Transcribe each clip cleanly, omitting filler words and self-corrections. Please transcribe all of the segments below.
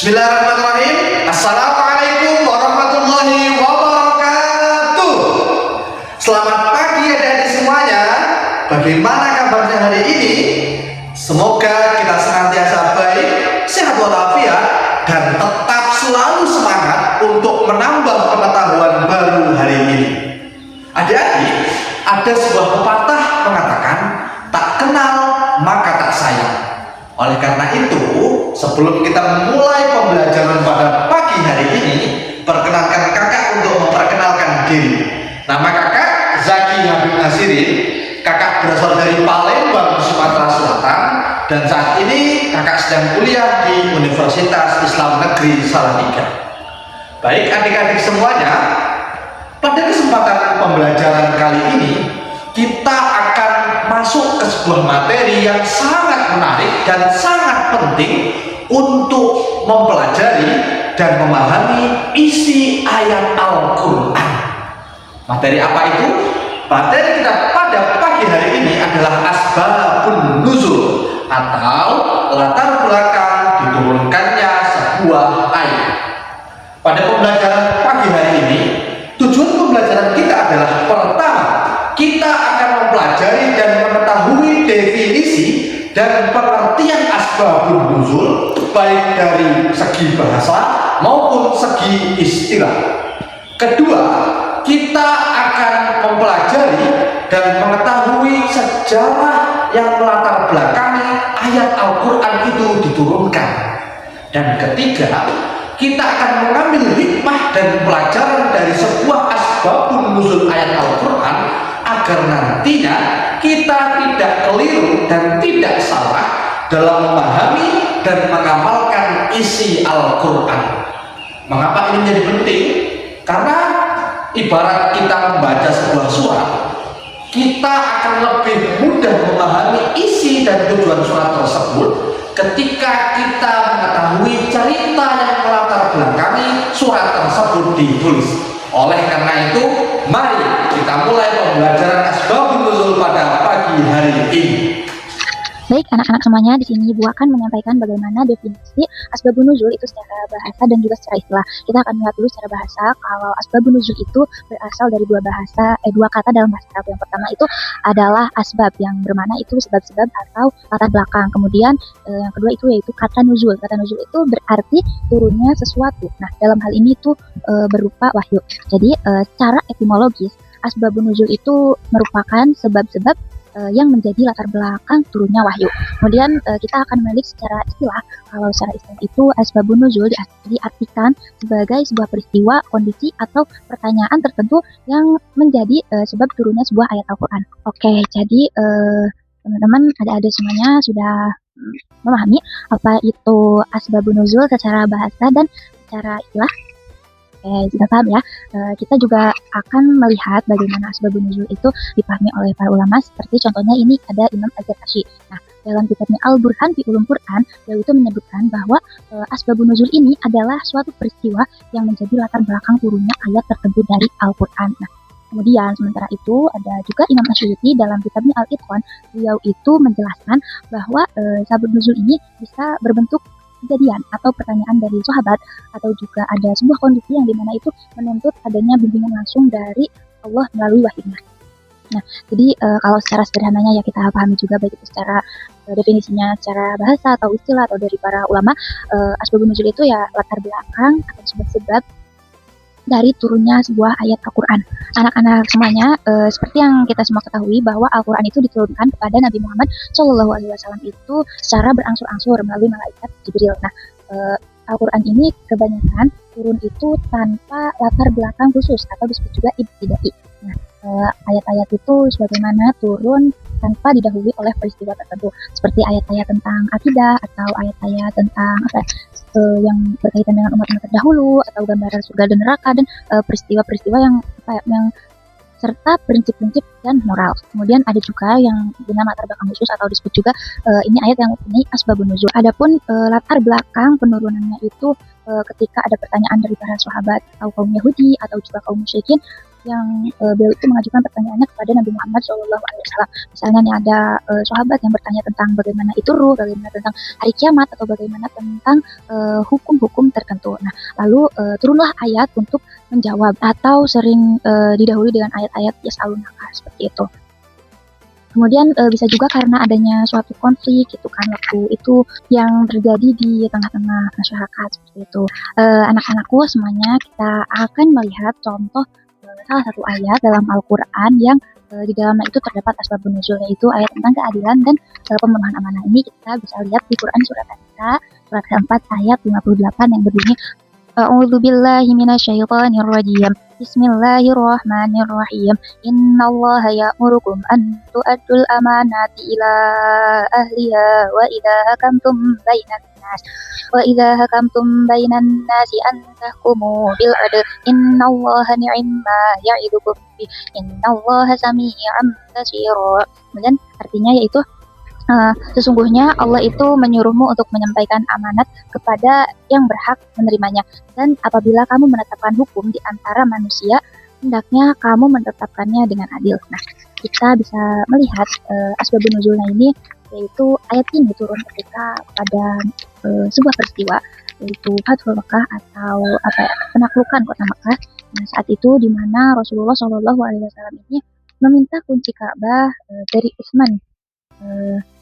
Bismillahirrahmanirrahim. Assalamualaikum warahmatullahi wabarakatuh. Selamat pagi adik-adik semuanya. Bagaimana kabarnya hari ini? Semoga kita senantiasa baik, sehat walafiat, dan tetap selalu semangat untuk menambah pengetahuan baru hari ini. Adik-adik, ada sebuah pepatah mengatakan, tak kenal maka tak sayang. Oleh karena itu, sebelum kita memulai pembelajaran pada pagi hari ini, perkenalkan kakak untuk memperkenalkan diri. Nama kakak Zaki Habib Nasirin. Kakak berasal dari Palembang, Sumatera Selatan, dan saat ini kakak sedang kuliah di Universitas Islam Negeri Salatiga. Baik adik-adik semuanya, pada kesempatan pembelajaran kali ini kita akan masuk ke sebuah materi yang sangat menarik dan sangat penting untuk mempelajari dan memahami isi ayat Al-Quran. Materi apa itu? Materi kita pada pagi hari ini adalah asbabun nuzul, atau latar belakang diturunkannya sebuah ayat. Pada pembelajaran pagi hari ini, tujuan pembelajaran kita adalah pertama, kita akan mempelajari dan mengetahui definisi dan pengertian asbabun nuzul, baik dari segi bahasa maupun segi istilah. Kedua, kita akan mempelajari dan mengetahui sejarah yang melatar belakangi ayat Al-Quran itu diturunkan. Dan ketiga, kita akan mengambil hikmah dan pelajaran dari sebuah asbabun nuzul ayat Al-Quran agar nantinya kita tidak keliru dan tidak salah dalam memahami dan mengamalkan isi Al-Quran. Mengapa ini menjadi penting? Karena ibarat kita membaca sebuah surat, kita akan lebih mudah memahami isi dan tujuan surat tersebut ketika kita mengetahui cerita yang melatar belakangi surat tersebut ditulis. Oleh karena itu, mari kita mulai pembelajaran asbabun nuzul pada pagi hari ini. Baik anak-anak semuanya, di sini Ibu akan menyampaikan bagaimana definisi asbabun nuzul itu secara bahasa dan juga secara istilah. Kita akan melihat dulu secara bahasa. Kalau asbabun nuzul itu berasal dari dua kata dalam bahasa Arab. Yang pertama itu adalah asbab, yang bermakna itu sebab-sebab atau latar belakang. Kemudian yang kedua itu yaitu kata nuzul. Kata nuzul itu berarti turunnya sesuatu. Nah, dalam hal ini itu berupa wahyu. Jadi secara etimologis, asbabun nuzul itu merupakan sebab-sebab yang menjadi latar belakang turunnya wahyu. Kemudian kita akan melihat secara istilah. Kalau secara istilah itu asbabun nuzul diartikan sebagai sebuah peristiwa, kondisi atau pertanyaan tertentu yang menjadi sebab turunnya sebuah ayat Al-Quran. Oke, jadi teman-teman adik-adik semuanya sudah memahami apa itu asbabun nuzul secara bahasa dan secara istilah. Sudah paham ya. Kita juga akan melihat bagaimana asbabun nuzul itu dipahami oleh para ulama, seperti contohnya ini ada Imam Az-Zarkashi. Nah, dalam kitabnya Al-Burhan fi Ulum Quran, beliau itu menyebutkan bahwa asbabun nuzul ini adalah suatu peristiwa yang menjadi latar belakang turunnya ayat tertentu dari Al-Quran. Nah, kemudian sementara itu ada juga Imam Asy'uti dalam kitabnya Al-Itqan. Beliau itu menjelaskan bahwa asbabun nuzul ini bisa berbentuk kejadian atau pertanyaan dari sahabat, atau juga ada sebuah kondisi yang dimana itu menuntut adanya bimbingan langsung dari Allah melalui wahyunya. Nah, jadi kalau secara sederhananya ya kita pahami juga, baik itu secara definisinya secara bahasa atau istilah atau dari para ulama, asbabun nuzul itu ya latar belakang atau sebab-sebab dari turunnya sebuah ayat Al-Quran. Anak-anak semuanya, seperti yang kita semua ketahui bahwa Al-Quran itu diturunkan kepada Nabi Muhammad SAW itu secara berangsur-angsur melalui malaikat Jibril. Nah, Al-Quran ini kebanyakan turun itu tanpa latar belakang khusus atau disebut juga ibtidai. Nah, ayat-ayat itu sebagaimana turun tanpa didahului oleh peristiwa tertentu, seperti ayat-ayat tentang akidah atau ayat-ayat tentang yang berkaitan dengan umat-umat terdahulu, atau gambaran surga dan neraka, dan peristiwa-peristiwa yang serta prinsip-prinsip dan moral. Kemudian ada juga yang guna latar belakang khusus atau disebut juga ini ayat yang mempunyai asbabun nuzul. Adapun latar belakang penurunannya itu ketika ada pertanyaan dari para sahabat atau kaum Yahudi atau juga kaum musyrikin yang beliau itu mengajukan pertanyaannya kepada Nabi Muhammad SAW. Misalnya nih ada sahabat yang bertanya tentang bagaimana itu ruh, bagaimana tentang hari kiamat, atau bagaimana tentang hukum-hukum tertentu. Nah, lalu turunlah ayat untuk menjawab, atau sering didahului dengan ayat-ayat yas'alunaka seperti itu. Kemudian bisa juga karena adanya suatu konflik gitu kan waktu itu yang terjadi di tengah-tengah masyarakat seperti itu. Anak-anakku semuanya, kita akan melihat contoh salah satu ayat dalam Al-Quran yang di dalamnya itu terdapat asbabun nuzul, yaitu ayat tentang keadilan dan pemenuhan amanah. Ini kita bisa lihat di Quran surat An-Nisa surat keempat ayat 58 yang berbunyi, A'udzu billahi minasyaitonir rajim. Bismillahirrahmanirrahim. Innallaha ya'murukum an tu'addul amanati ila ahliha wa idza hakamtum bainan nasi an tahkumu bil adl. Innallaha ni'ma ya'idukum bi. Innallaha sami'un basir. Kemudian artinya yaitu sesungguhnya Allah itu menyuruhmu untuk menyampaikan amanat kepada yang berhak menerimanya, dan apabila kamu menetapkan hukum di antara manusia, hendaknya kamu menetapkannya dengan adil. Nah, kita bisa melihat asbabun nuzulnya ini, yaitu ayat ini turun ketika pada sebuah peristiwa, yaitu Fathul Makkah atau penaklukan kota Makkah. Nah, saat itu di mana Rasulullah SAW ini meminta kunci Ka'bah dari Utsman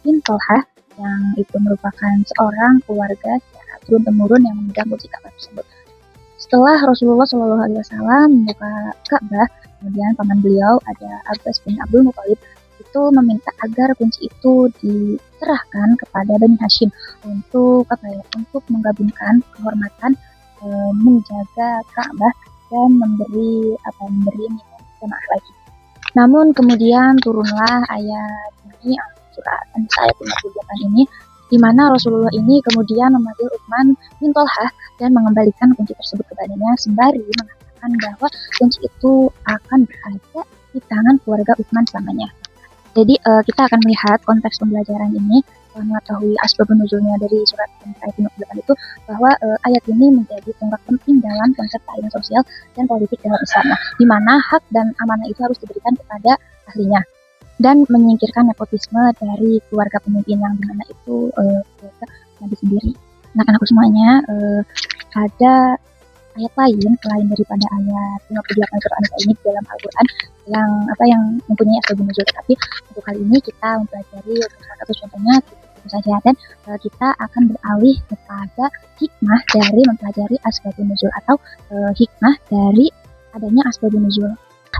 bin Tolhah, yang itu merupakan seorang keluarga secara turun-temurun yang memegang kunci Ka'bah tersebut. Setelah Rasulullah SAW membuka Ka'bah, kemudian paman beliau ada Abbas bin Abdul Muthalib itu meminta agar kunci itu diserahkan kepada Bani Hashim untuk untuk menggabungkan kehormatan menjaga Ka'bah dan memberi minum jemaah lagi. Namun kemudian turunlah ayat ini, surat An-Nisa ayat 58 ini, di mana Rasulullah ini kemudian memanggil Utsman bin Tolhah dan mengembalikan kunci tersebut kepadanya, sembari mengatakan bahwa kunci itu akan berada di tangan keluarga Utsman selamanya. Jadi kita akan melihat konteks pembelajaran ini, mengetahui asbabun nuzulnya dari surat An-Nisa ayat 58 itu, bahwa ayat ini menjadi tonggak penting dalam konsep keadilan sosial dan politik dalam Islam, di mana hak dan amanah itu harus diberikan kepada ahlinya, dan menyingkirkan nepotisme dari keluarga pemimpin yang dimana itu keluarga Nabi sendiri. Anak-anakku semuanya, ada ayat lain selain daripada ayat 58 surat An-Nisa ini dalam Al-Quran yang mempunyai asbabun nuzul, tapi untuk kali ini kita mempelajari salah satu contohnya itu saja, dan kita akan beralih kepada hikmah dari mempelajari asbabun nuzul, atau hikmah dari adanya asbabun nuzul.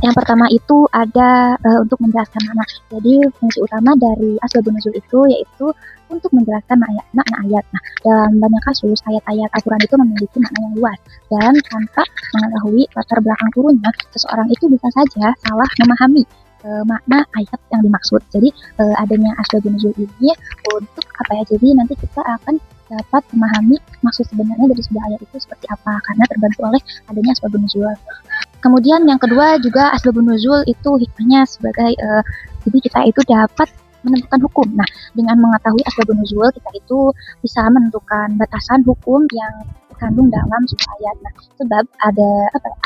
Yang pertama itu ada untuk menjelaskan makna. Jadi fungsi utama dari asbabun nuzul itu yaitu untuk menjelaskan makna ayat. Nah, dalam banyak kasus ayat-ayat Al-Quran itu memiliki makna yang luas, dan tanpa mengetahui latar belakang turunnya, seseorang itu bisa saja salah memahami makna ayat yang dimaksud. Jadi adanya asbabun nuzul ini untuk jadi nanti kita akan dapat memahami maksud sebenarnya dari sebuah ayat itu seperti apa, karena terbantu oleh adanya asbabun nuzul. Kemudian yang kedua juga asbabun nuzul itu hikmahnya sebagai jadi kita itu dapat menentukan hukum. Nah, dengan mengetahui asbabun nuzul, kita itu bisa menentukan batasan hukum yang terkandung dalam sebuah ayat. Nah, sebab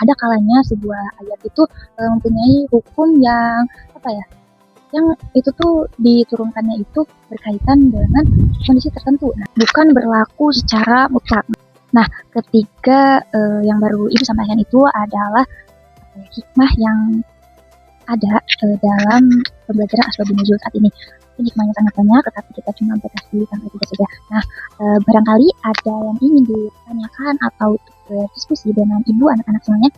ada kalanya sebuah ayat itu mempunyai hukum yang yang itu tuh diturunkannya itu berkaitan dengan kondisi tertentu. Nah, bukan berlaku secara mutlak. Nah, ketiga yang baru ibu sampaikan itu adalah hikmah yang ada dalam pembelajaran asbabun nuzul saat ini. Hikmahnya sangat banyak, tetapi kita cuma batasi sampai itu saja. Nah, barangkali ada yang ingin ditanyakan atau berdiskusi dengan ibu anak-anak semuanya,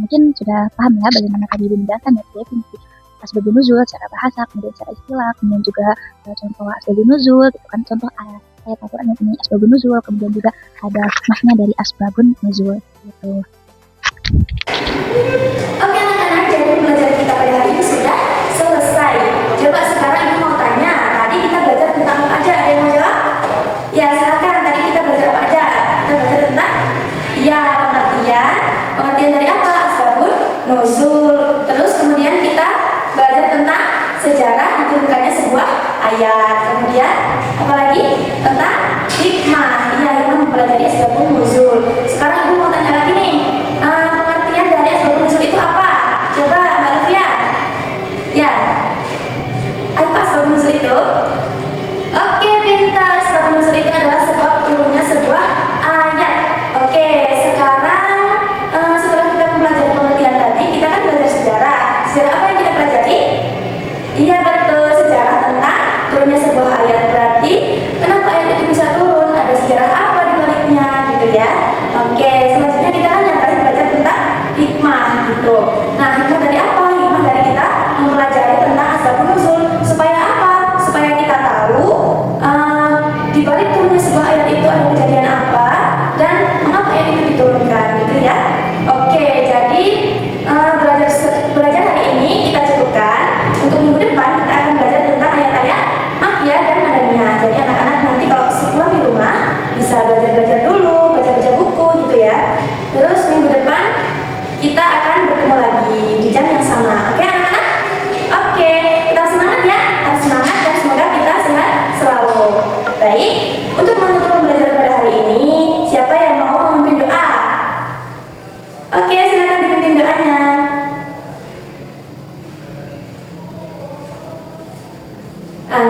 mungkin sudah paham ya bagaimana tadi ibu menjelaskan ya definisi asbabun nuzul secara bahasa, kemudian secara istilah, kemudian juga contoh asbabun nuzul, gitu kan, contoh ayat Al-Quran yang ini asbabun nuzul, kemudian juga ada hikmahnya dari asbabun nuzul gitu. Oke anak-anak, jadi pembelajaran kita pada hari ini sudah selesai. Coba sekarang ibu mau tanya, tadi kita belajar tentang apa aja? Ada yang mau jawab? Ya silakan, tadi kita belajar apa aja? Kita belajar tentang pengertian dari apa? Asbabun nuzul. Terus kemudian kita belajar tentang sejarah diturunkannya sebuah ayat. Kemudian apalagi tentang hikmah. Iya, hikmah mempelajari asbabun nuzul. Sekarang ibu mau tanya lagi nih, pengertian dari asbabun nuzul itu apa?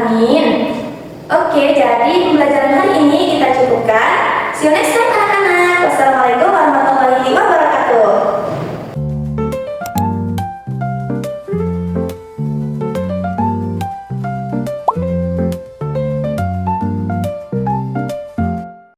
Amin. Oke, jadi pembelajaran hari ini kita cukupkan. See you next time anak-anak. Wassalamualaikum warahmatullahi wabarakatuh.